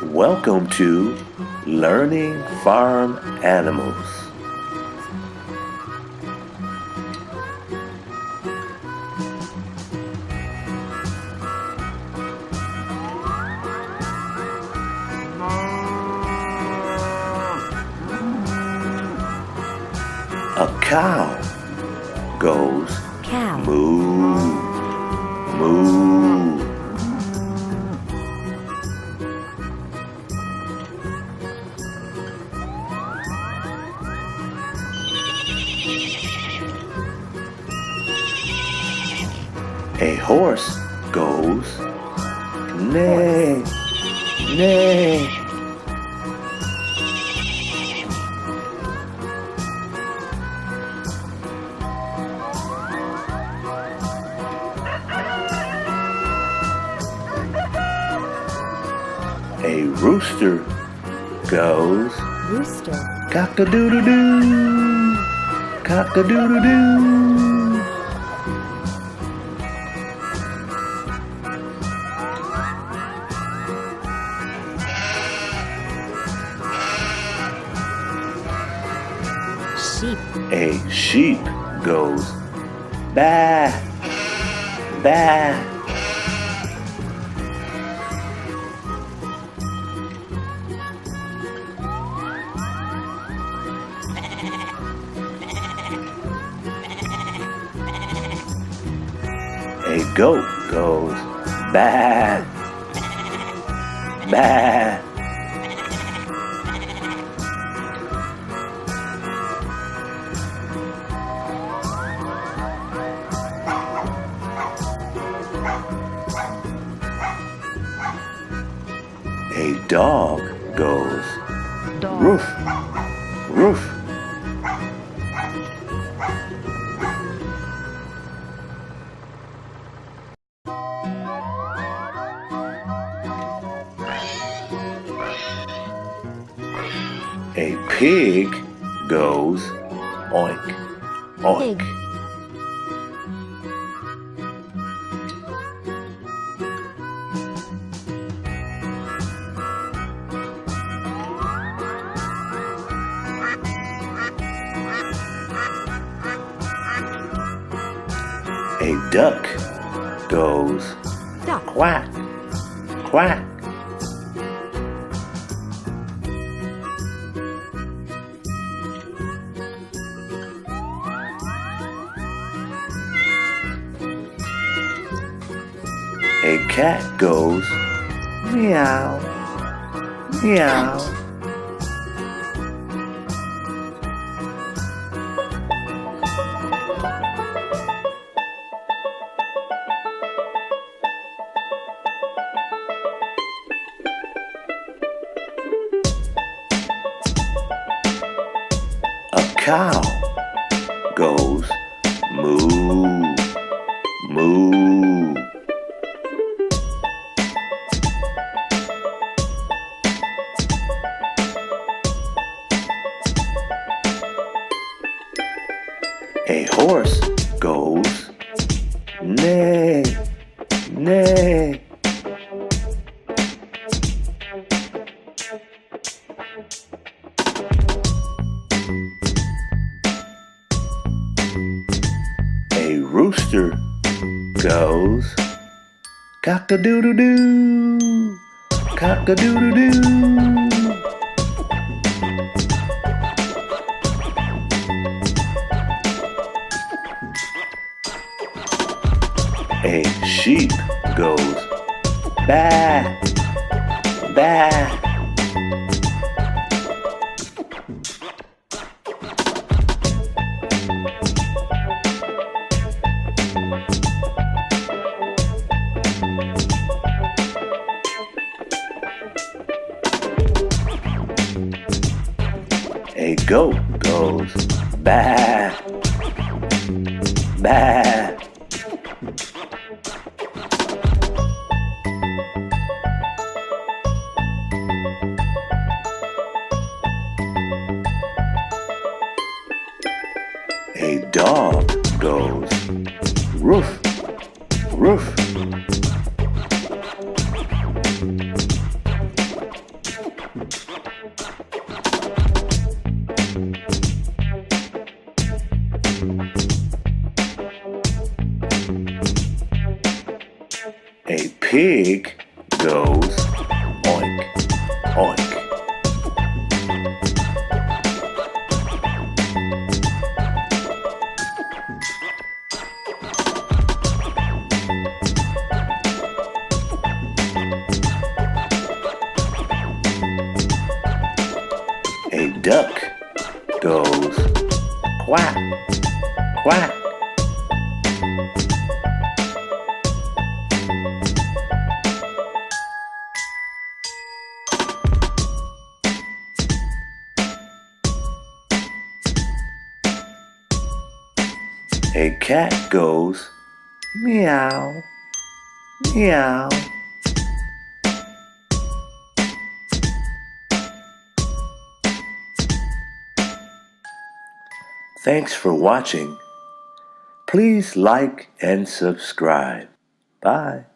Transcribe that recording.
Welcome to Learning Farm Animals. A cow goes Cow. moo, moo. A horse goes neigh, neigh. A rooster goes Rooster. cock-a-doodle-doo, cock-a-doodle-doo. Sheep. A sheep goes baa, baa. A goat goes baa, baa. A dog goes Dog. roof, roof. A pig goes oink, oink. Pig. A duck goes Duck. quack, quack. A cat goes meow, meow. A cow goes moo, moo. A horse goes neigh, neigh. A rooster goes cock-a-doodle-doo, cock-a-doodle-doo. A sheep goes baa, baa. A goat goes baa, baa. A dog goes roof, roof. A pig goes oink, oink. A duck goes quack, quack. A cat goes meow, meow. Thanks for watching. Please like and subscribe. Bye.